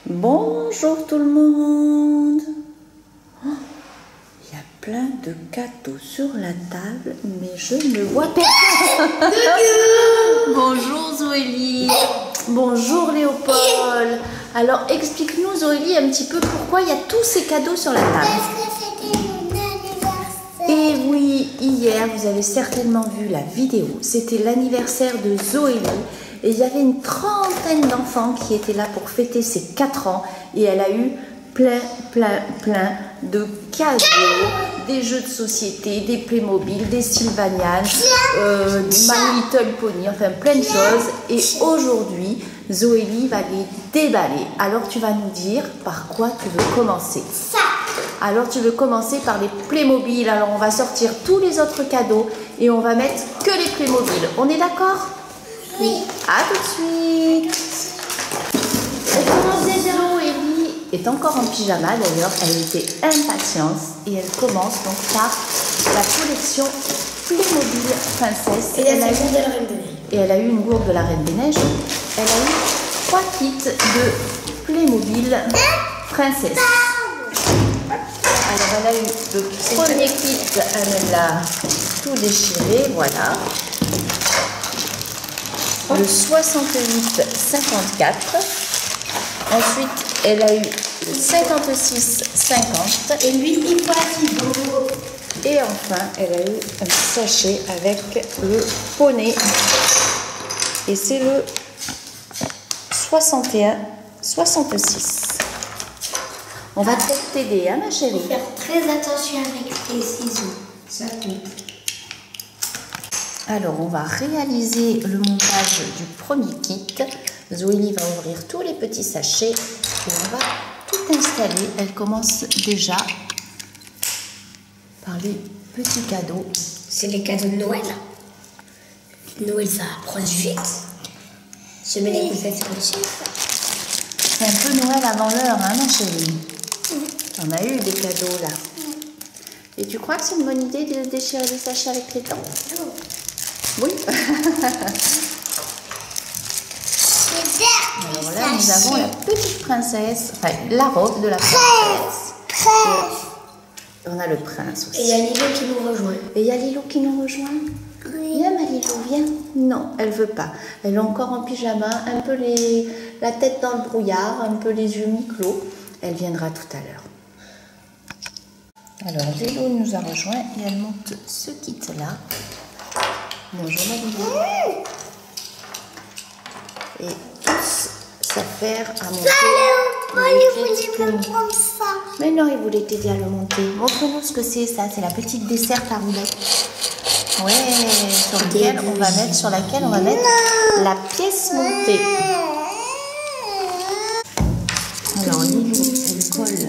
Bonjour tout le monde. Il y a plein de cadeaux sur la table, mais je ne vois personne. Bonjour Zoélie. Bonjour Léopold. Alors explique-nous Zoélie un petit peu pourquoi il y a tous ces cadeaux sur la table. Parce que c'était mon anniversaire. Et oui, hier vous avez certainement vu la vidéo. C'était l'anniversaire de Zoélie. Et il y avait une trentaine d'enfants qui étaient là pour fêter ses 4 ans. Et elle a eu plein de cadeaux, des jeux de société, des Playmobil, des Sylvanian, My Little Pony, enfin plein de choses. Et aujourd'hui, Zoélie va les déballer. Alors tu vas nous dire par quoi tu veux commencer. Ça. Alors tu veux commencer par les Playmobil. Alors on va sortir tous les autres cadeaux et on va mettre que les Playmobil. On est d'accord ? Oui. À tout de suite. Zoélie est encore en pyjama d'ailleurs, elle était impatiente et elle commence donc par la collection Playmobil Princesse. Et elle a eu de la Reine des Neiges. Et elle a eu une gourde de la Reine des Neiges. Elle a eu 3 kits de Playmobil Princesse. Alors elle a eu le premier kit, elle l'a tout déchiré, voilà. Le 68-54. Ensuite, elle a eu le 56-50. Et lui, il faut beau. Et enfin, elle a eu un sachet avec le poney. Et c'est le 61-66. On va peut-être t'aider, hein, ma chérie? Faire très attention avec tes ciseaux. Ça coupe. Alors, on va réaliser le montage du premier kit. Zoélie va ouvrir tous les petits sachets et on va tout installer. Elle commence déjà par les petits cadeaux. C'est les cadeaux de Noël. Noël, ça approche vite. Je mets les goussettes sur le chef. C'est un peu Noël avant l'heure, hein, ma chérie? On a eu des cadeaux là. Et tu crois que c'est une bonne idée de déchirer les sachets avec les dents? Oui. Alors là, nous avons la petite princesse, enfin la robe de la princesse. On a le prince aussi. Et il y a Lilo qui nous rejoint. Et il y a Lilo qui nous rejoint. Oui. Viens, ma Lilo, viens. Non, elle veut pas. Elle est encore en pyjama, un peu la tête dans le brouillard, un peu les yeux mi-clos. Elle viendra tout à l'heure. Alors, Lilo nous a rejoint et elle monte ce kit-là. Bonjour, ma Lilo. Et tous s'affairent à monter. Il voulait me prendre ça. Mais non, il voulait t'aider à le monter. Montre-nous ce que c'est, ça. C'est la petite desserte à roulette. Ouais, sur laquelle on va mettre la pièce montée. Alors, Lilo, elle colle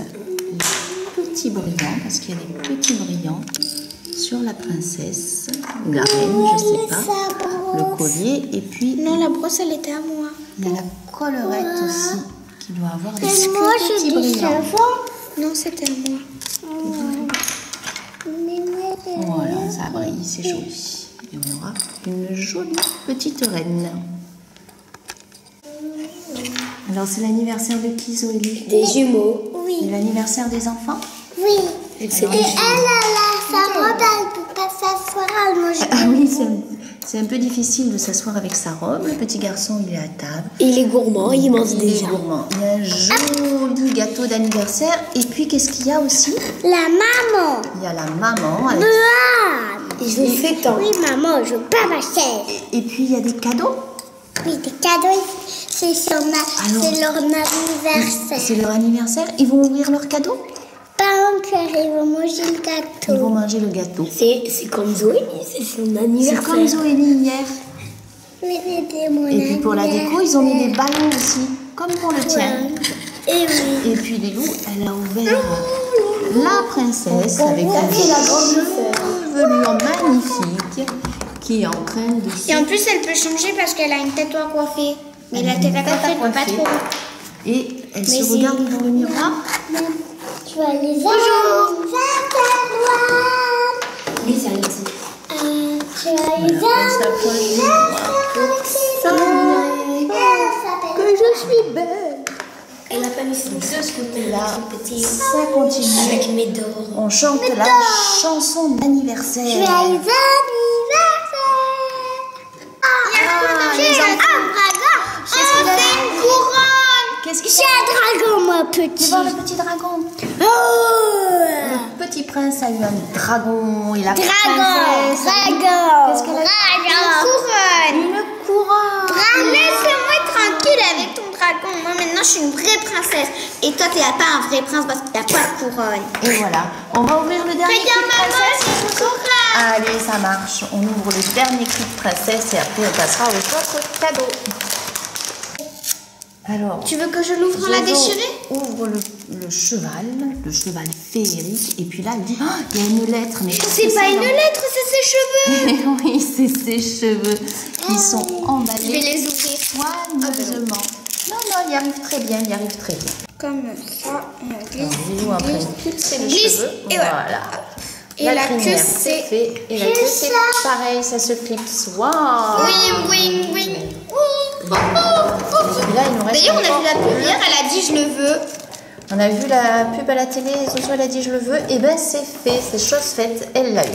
les petits brillants, parce qu'il y a des petits brillants sur la princesse, ou la reine, je sais pas. Le collier, et puis... Non, la brosse, elle était à moi. Il y a la collerette aussi, qui doit avoir des Et moi, petits j'ai dit brillants. Non, c'était à moi. Voilà, ça brille, c'est joli. Et on aura une jolie petite reine. Alors, c'est l'anniversaire de qui, Zoélie? Des jumeaux. C'est Oui. l'anniversaire des enfants? Oui. Et Et elle, sa robe, elle peut pas s'asseoir. Ah oui, c'est un peu difficile de s'asseoir avec sa robe. Le petit garçon, il est à table. Il est gourmand, il mange Il est gourmand. Il y a un joli gâteau d'anniversaire. Et puis, qu'est-ce qu'il y a aussi? La maman. Il y a la maman. Avec... Je vous fais tant. Oui, maman, je veux pas ma chaise. Et puis, il y a des cadeaux. Oui, des cadeaux. C'est leur anniversaire. C'est leur anniversaire. Ils vont ouvrir leurs cadeaux? Pas encore, ils vont manger le gâteau. Ils vont manger le gâteau. C'est comme Zoé, c'est son anniversaire. C'est comme Zoélie hier. Mais c'était mon Et puis pour la déco, ils ont mis des ballons aussi, comme pour le tien. Et oui. Et puis Lilou, elle a ouvert la princesse avec une chevelure magnifique qui est en train de se... Et en plus, elle peut changer parce qu'elle a une tête à coiffer. Mais la tête à coiffer, elle peut pas trop. Et elle se regarde dans le miroir. Tu vas les bonjour. Les Alexis. Tu vas les Que je suis belle. Elle n'a pas mis son De ce côté-là, petit. ça continue. Avec mes dents. On chante la chanson d'anniversaire. Joyeux anniversaire. les enfants. Un dragon. Qu'est-ce qu'il a? C'est une couronne. Qu'est-ce qu'il J'ai un dragon, moi, Tu petit. vois le petit dragon? Oh. Le petit prince a eu un dragon et la Dragon. princesse. Dragon. Qu'est-ce qu'elle a? Dragon. Couronne. Une couronne. Laisse-moi tranquille avec ton dragon. Moi, maintenant, je suis une vraie princesse. Et toi, t'es pas un vrai prince parce que t'as pas de couronne. Et voilà. On va ouvrir le dernier Regarde, kit maman, princesse. j'ai une couronne. Allez, ça marche. On ouvre le dernier kit princesse et après on passera aux autres cadeaux. Alors, Tu veux que je l'ouvre sans la Jojo déchirer? ouvre le cheval féerique. Et puis là, il dit, oh, il y a une lettre. Mais qu'est-ce C'est que pas une dans- lettre, c'est ses cheveux. Oui, c'est ses cheveux qui sont Je vais emballés les ouvrir. soigneusement. Non, il y arrive très bien, il y arrive très bien. Comme ça. On glisse. Alors, Lilou après clipser les Glisse, cheveux. et voilà. Et la queue, crinière, c'est- fait. Et la queue, c'est pareil, ça se clipse. Waouh! Oui. Et là, il nous reste D'ailleurs, on a encore- vu la pub hier, elle a dit je le veux. On a vu la pub à la télé, Zozo, elle a dit je le veux. Et ben c'est fait, c'est chose faite, elle l'a eu.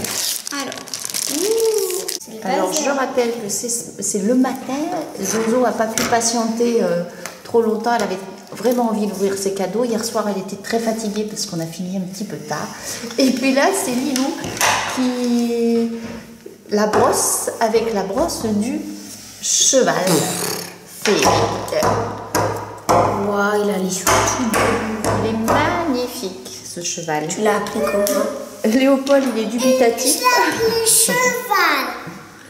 Alors je rappelle que c'est le matin. Zozo n'a pas pu patienter trop longtemps. Elle avait vraiment envie d'ouvrir ses cadeaux. Hier soir, elle était très fatiguée parce qu'on a fini un petit peu tard. Et puis là, c'est Lilou qui la brosse avec la brosse du cheval féerique. Waouh, il a les cheveux tout doux. Il est magnifique ce cheval. Tu l'as appris comment? Léopold, il est dubitatif. Le cheval.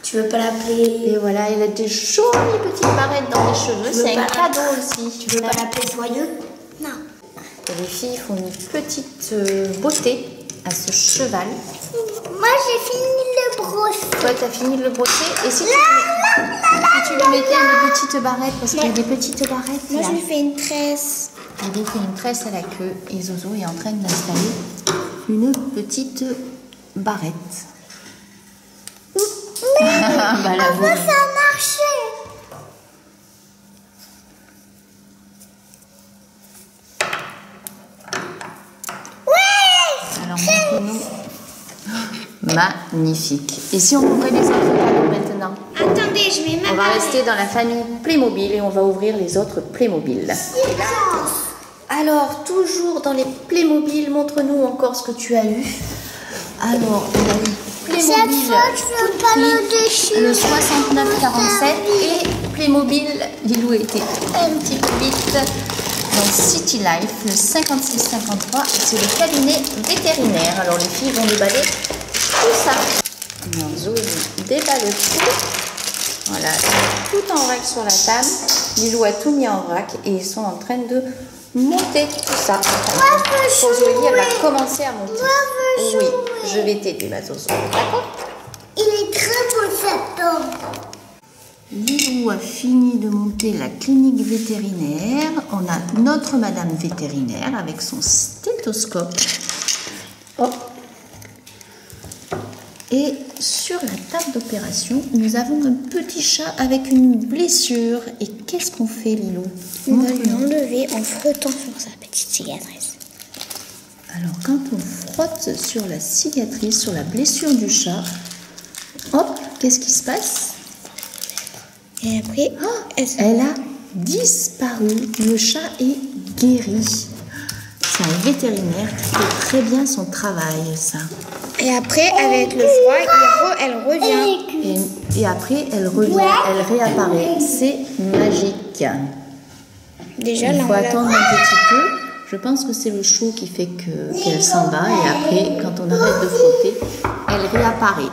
Tu veux pas l'appeler? Et voilà, il a des jolies petites barrettes dans les cheveux. veux C'est un pas- cadeau aussi. Tu veux pas l'appeler Soyeux? Non. Et les filles font une petite beauté à ce cheval. Moi, j'ai fini le brosser. Toi, tu as fini de le brosser. Et si tu lui mettais une petite barrette, parce qu'il y a des petites barrettes Moi, là. je lui fais une tresse. Il lui fait une tresse à la queue et Zozo est en train d'installer une petite barrette. Bah, la Avant, voilà. ça a marché. Alors, montrez-nous. Magnifique. Et si on ouvrait les autres cadeaux maintenant? Attendez, je mets ma On va barrette. rester dans la famille Playmobil et on va ouvrir les autres Playmobil. Alors, toujours dans les Playmobil, montre-nous encore ce que tu as eu. Alors, on a eu Cette Playmobil fois, je veux pas le déchirer. le 6947 et Playmobil, Lilou était un petit peu vite dans City Life, le 5653, c'est le cabinet vétérinaire. Alors les filles vont déballer tout ça. Alors Zoé déballe tout. Voilà, tout en vrac sur la table. Lilou a tout mis en vrac et ils sont en train de monter tout ça. Pour Zoé, elle va commencer à monter. Oui, je vais t'aider ma Zozo. D'accord? Il est très beau cet homme. Lilou a fini de monter la clinique vétérinaire. On a notre madame vétérinaire avec son stéthoscope. Hop. Et sur la table d'opération, nous avons un petit chat avec une blessure. Et qu'est-ce qu'on fait, Lilou? On va lui enlever en frottant sur sa petite cicatrice. Alors, quand on frotte sur la cicatrice, sur la blessure du chat, hop, qu'est-ce qui se passe? Et après, Elle a disparu. Le chat est guéri. C'est un vétérinaire qui fait très bien son travail, ça. et après avec le froid, elle revient. Et après, elle revient, elle réapparaît. C'est magique. Déjà, Il là, faut attendre un petit peu. Je pense que c'est le chaud qui fait qu'elle s'en va. Et après, quand on arrête de frotter, elle réapparaît.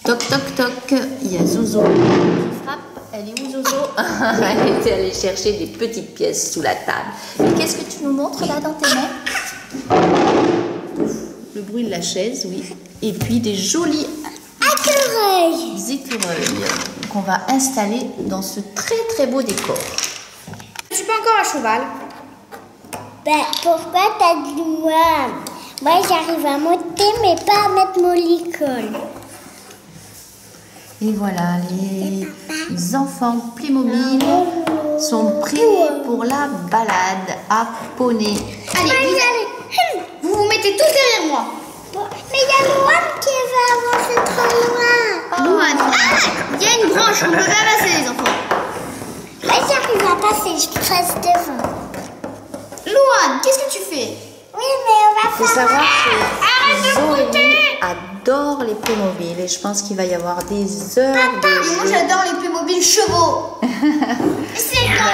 Toc, toc, toc. Il y a Zozo qui frappe. Elle est où, Zozo? Elle était allée chercher des petites pièces sous la table. Et qu'est-ce que tu nous montres là dans tes mains? Le bruit de la chaise, oui. Et puis des jolis écureuils qu'on va installer dans ce très très beau décor. Je suis pas encore à cheval. Ben, pourquoi t'as dit moi? Moi, j'arrive à monter, mais pas à mettre mon licol. Et voilà, les enfants Playmobil sont prêts pour la balade à poney. Allez, vous vous mettez tous derrière moi. Mais il y a Louane qui va avancer trop loin. Louane. Ah, il y a une branche, on peut ramasser les enfants. Là, j'arrive à passer, je passe devant. Louane, qu'est-ce que tu fais? Oui, mais on va Il faut faire... savoir Arrête que de Zoélie adore les Playmobil et je pense qu'il va y avoir des heures de Mais moi jeu. j'adore les Playmobil chevaux. C'est quoi?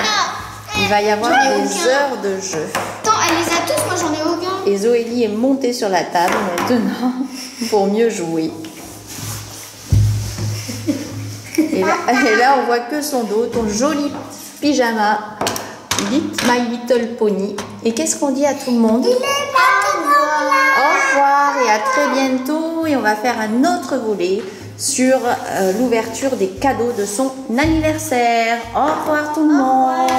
Il va y avoir J'en ai des aucun. heures de jeu. Attends, elle les a tous, moi j'en ai aucun. Et Zoélie est montée sur la table maintenant pour mieux jouer. Et là, on voit que son dos, ton joli pyjama, My Little Pony. Et qu'est-ce qu'on dit à tout le monde? Il est maintenant là. Au revoir et à très bientôt. Et on va faire un autre volet sur l'ouverture des cadeaux de son anniversaire. Au revoir tout le monde.